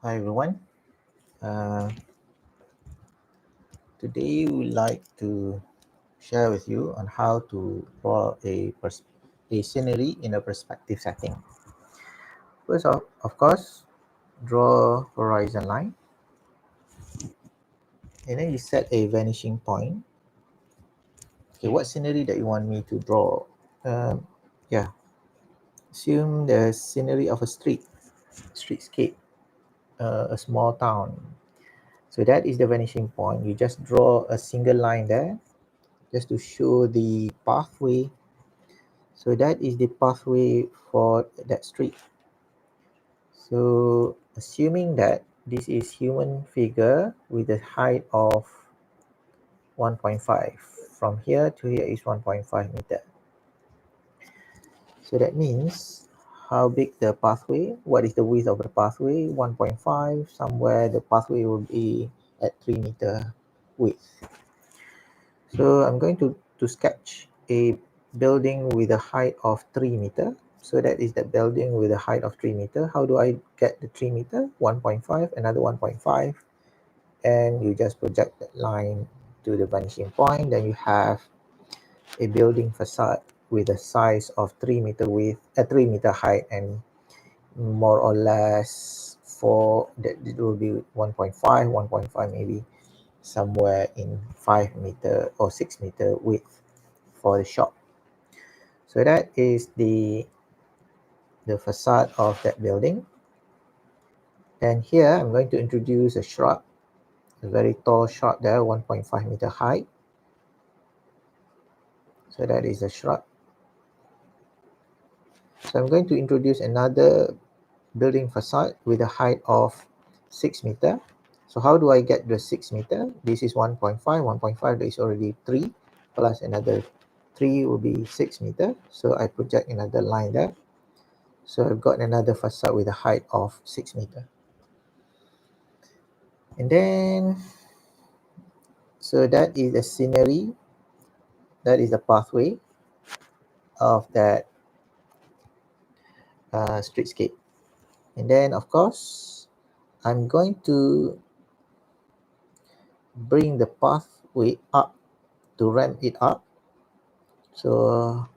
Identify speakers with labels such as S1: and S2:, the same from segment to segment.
S1: Hi everyone. Uh, Today we would like to share with you on how to draw a scenery in a perspective setting. First of course, draw horizon line, and then you set a vanishing point. Okay, what scenery that you want me to draw? Yeah, assume the scenery of a streetscape, a small town. So that is the vanishing point. You just draw a single line there, just to show the pathway. So that is the pathway for that street. So assuming that this is human figure with a height of 1.5. From here to here is 1.5 meter. So that means how big the pathway, what is the width of the pathway, 1.5. Somewhere the pathway will be at 3 meter width. So I'm going to sketch a building with a height of 3 meter. So that is the building with a height of 3 meter. How do I get the 3 meter? 1.5, another 1.5, and you just project that line to the vanishing point. Then you have a building facade with a size of 3 meter width, 3 meter height, and more or less for that it will be 1.5 maybe somewhere in 5 meter or 6 meter width for the shop. So that is the facade of that building. And here I'm going to introduce a shrub, a very tall shrub there, 1.5 meter high. So that is a shrub. So I'm going to introduce another building facade with a height of 6 meter. So how do I get the 6 meter? This is 1.5, 1.5 there is already 3, plus another 3 will be 6 meter. So I project another line there. So I've got another facade with a height of 6 meter. And then, so that is the scenery, that is the pathway of that streetscape. And then, of course, I'm going to bring the pathway up to ramp it up. So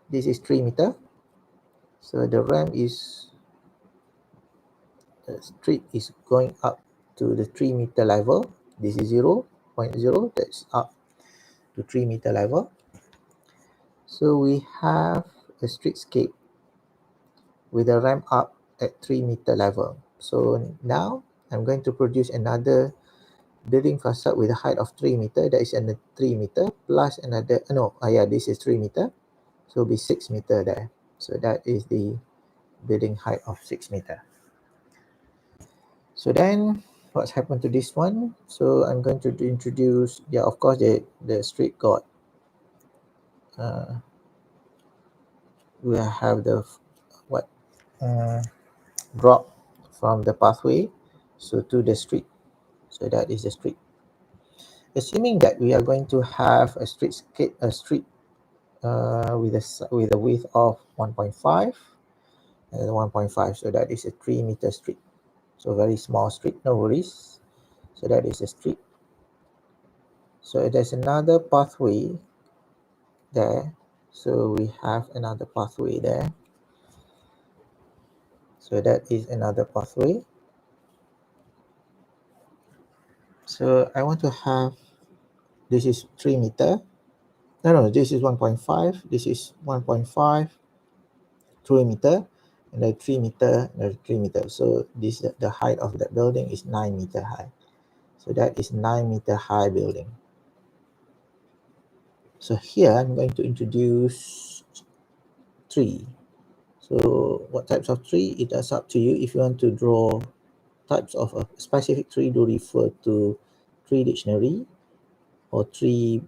S1: this is 3 meter. So the ramp is, the street is going up to the 3 meter level. This is 0.0, that's up to 3 meter level. So we have a streetscape with a ramp up at 3 meter level. So now I'm going to produce another building facade with a height of 3 meter. That is another 3 meter plus another, this is 3 meter. So it'll be 6 meter there. So that is the building height of 6 meter. So then what's happened to this one? So I'm going to introduce, of course the street got, we have the what drop from the pathway so to the street. So that is the street. Assuming that we are going to have a street with a width of 1.5 and 1.5, so that is a 3 meter street. So very small street, no worries. So that is a street. So there's another pathway there. So we have another pathway there. So that is another pathway. So I want to have, this is 3 meter. No, this is 1.5. This is 1.5, 3 meter, and then 3 meter, and 3 meter. So this, the height of that building is 9 meter high. So that is 9 meter high building. So here I'm going to introduce tree. So what types of tree? It is up to you. If you want to draw types of a specific tree, do refer to tree dictionary or tree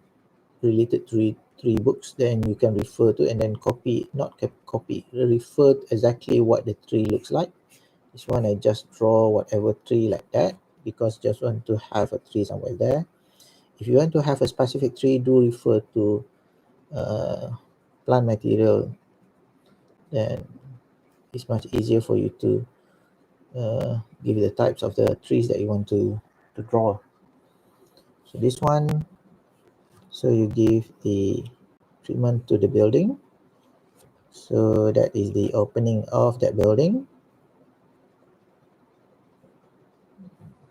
S1: related to three books, then you can refer to and then copy, not copy, refer to exactly what the tree looks like. This one I just draw whatever tree like that because just want to have a tree somewhere there. If you want to have a specific tree, do refer to plant material, then it's much easier for you to give you the types of the trees that you want to draw. So this one, so you give the treatment to the building. So that is the opening of that building.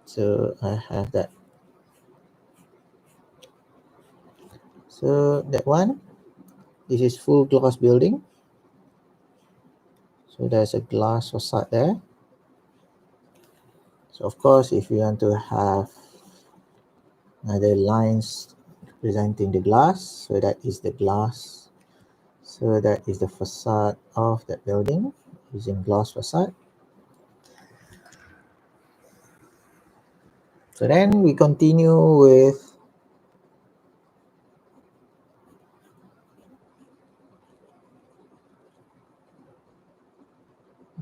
S1: So I have that. So that one, this is full glass building. So there's a glass facade there. So of course, if you want to have other lines representing the glass, so that is the glass. So that is the facade of that building using glass facade. So then we continue with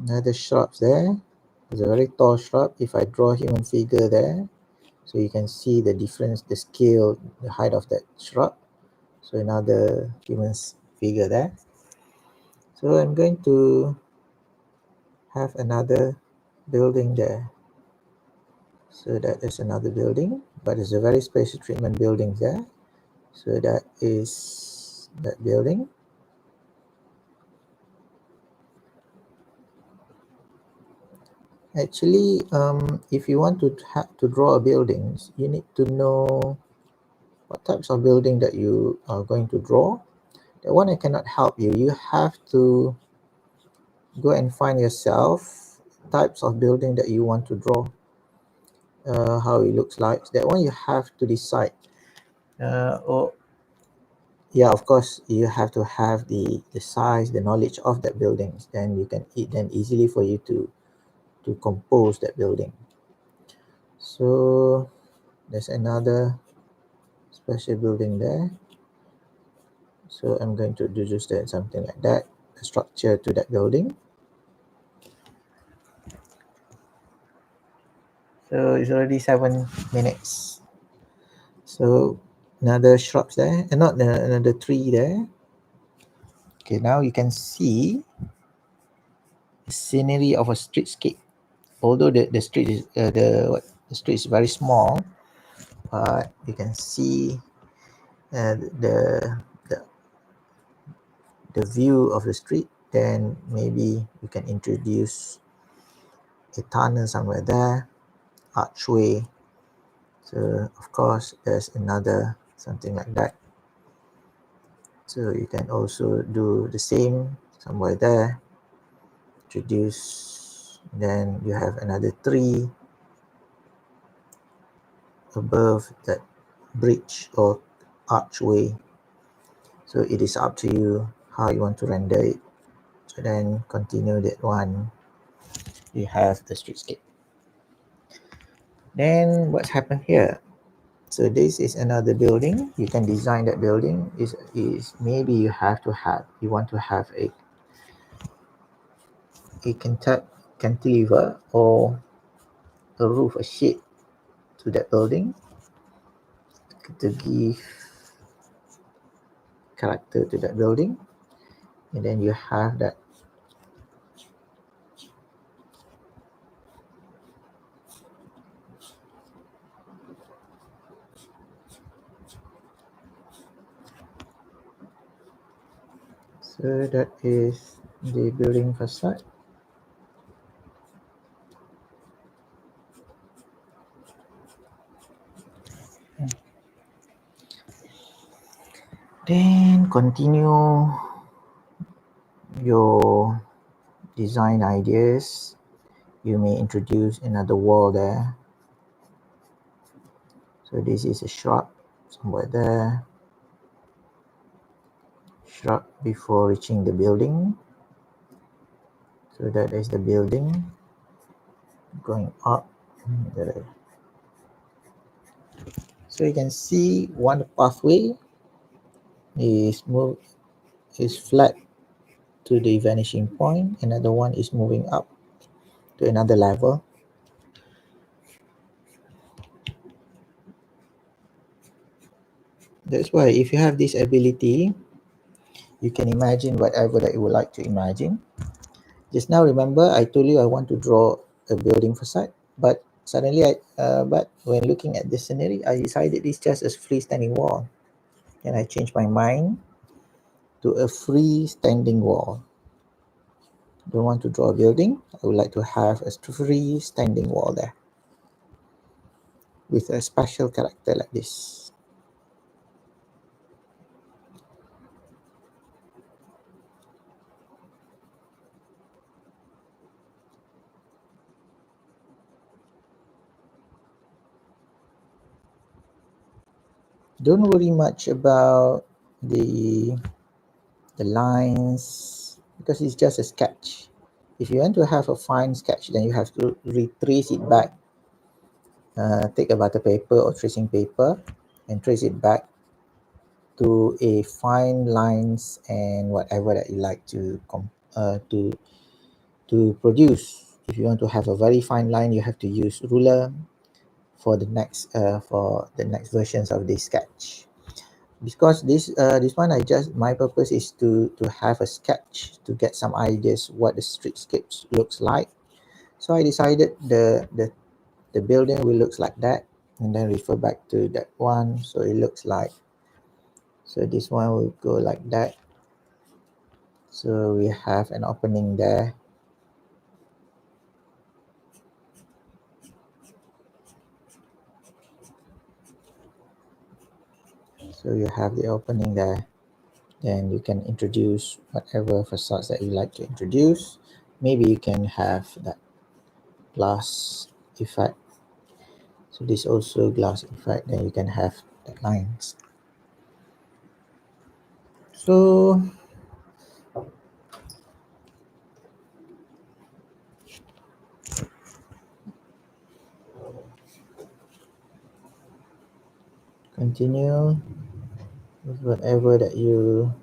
S1: another shrubs there. It's a very tall shrub. If I draw a human figure there, so you can see the difference, the scale, the height of that shrub. So another human figure there. So I'm going to have another building there. So that is another building, but it's a very special treatment building there. So that is that building. Actually, if you want to draw a building, you need to know what types of building that you are going to draw. That one I cannot help you. You have to go and find yourself types of building that you want to draw, how it looks like. That one you have to decide. Or yeah, of course, you have to have the size, the knowledge of that building. Then you can easily for you to compose that building. So there's another special building there. So I'm going to do just that, something like that, a structure to that building. So it's already 7 minutes. So another shrubs there, and not another tree there. Okay, now you can see the scenery of a streetscape. Although the street is the street is very small, but you can see the the the view of the street. Then maybe you can introduce a tunnel somewhere there, archway. So of course there's another something like that. So you can also do the same somewhere there, introduce. Then you have another tree above that bridge or archway. So it is up to you how you want to render it. So then continue that one. You have the streetscape. Then what's happened here? So this is another building. You can design that building. Is maybe you want to have a cantilever or a roof, a shade to that building to give character to that building. And then you have that. So that is the building facade. Then continue your design ideas. You may introduce another wall there. So this is a shrub somewhere there. Shrub before reaching the building. So that is the building going up. So you can see one pathway is flat to the vanishing point. Another one is moving up to another level. That's why if you have this ability, you can imagine whatever that you would like to imagine. Just now, remember, I told you I want to draw a building facade, but suddenly but when looking at the scenery, I decided it's just a freestanding wall, and I changed my mind to a freestanding wall. Don't want to draw a building. I would like to have a freestanding wall there with a special character like this. Don't worry much about the lines because it's just a sketch. If you want to have a fine sketch, then you have to retrace it back. Take a butter paper or tracing paper and trace it back to a fine lines and whatever that you like to produce. If you want to have a very fine line, you have to use ruler for the next versions of this sketch. Because this one, my purpose is to have a sketch to get some ideas what the streetscapes looks like. So I decided the building will looks like that, and then refer back to that one, so it looks like, so this one will go like that. So we have an opening there. So you have the opening there. Then you can introduce whatever facades that you like to introduce. Maybe you can have that glass effect. So this also glass effect. Then you can have the lines. So continue with whatever that you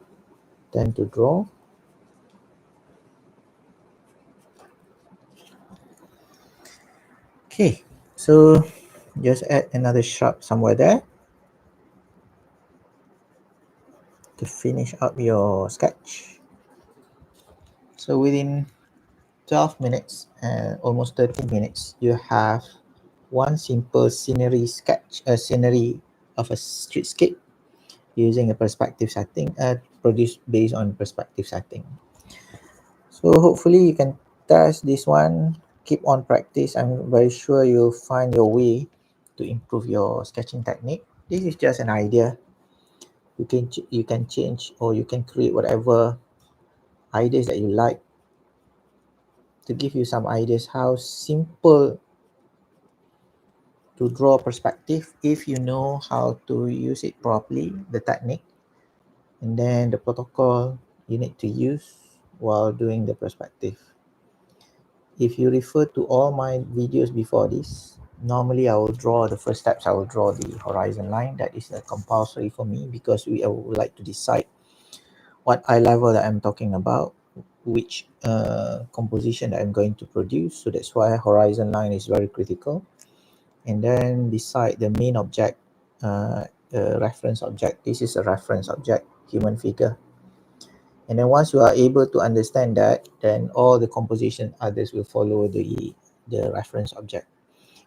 S1: tend to draw. Okay, so just add another sharp somewhere there to finish up your sketch. So within 12 minutes and almost 13 minutes, you have one simple scenery sketch, a scenery of a streetscape using a perspective setting, produced based on perspective setting. So hopefully you can test this one, keep on practice. I'm very sure you'll find your way to improve your sketching technique. This is just an idea. You can change or you can create whatever ideas that you like to give you some ideas how simple to draw perspective if you know how to use it properly, the technique, and then the protocol you need to use while doing the perspective. If you refer to all my videos before this, normally I will draw the first steps. I will draw the horizon line. That is compulsory for me because I would like to decide what eye level that I'm talking about, which composition that I'm going to produce. So that's why horizon line is very critical. And then decide the main object, reference object. This is a reference object, human figure. And then once you are able to understand that, then all the composition others will follow the reference object.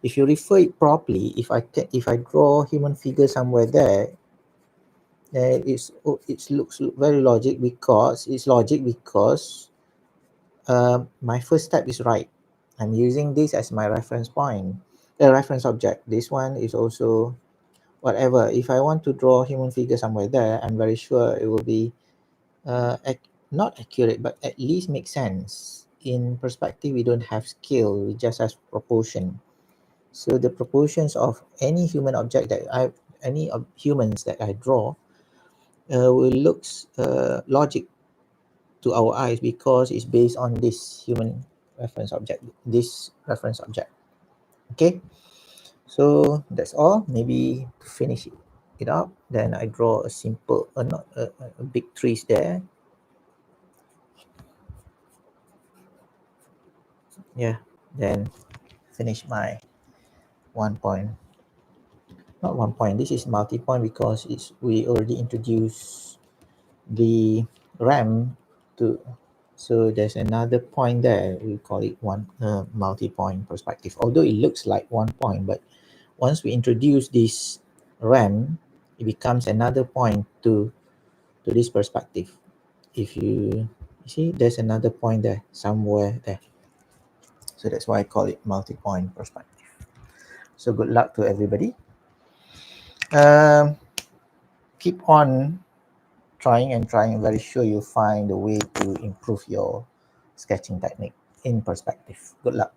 S1: If you refer it properly, if I draw human figure somewhere there, then it looks very logic because my first step is right. I'm using this as my reference point, the reference object. This one is also whatever. If I want to draw human figure somewhere there, I'm very sure it will be not accurate, but at least make sense. In perspective, we don't have scale, we just have proportion. So the proportions of any human object any of humans that I draw will looks logic to our eyes because it's based on this human reference object, this reference object. Okay, so that's all. Maybe to finish it up, then I draw a simple, not a big trees there. Yeah, then finish my 1 point. Not 1 point. This is multi-point because we already introduced the RAM to So there's another point there. We call it one multi-point perspective. Although it looks like one point, but once we introduce this ramp, it becomes another point to this perspective. If you see, there's another point there, somewhere there. So that's why I call it multi-point perspective. So good luck to everybody. Keep on trying and trying. I'm very sure you'll find a way to improve your sketching technique in perspective. Good luck.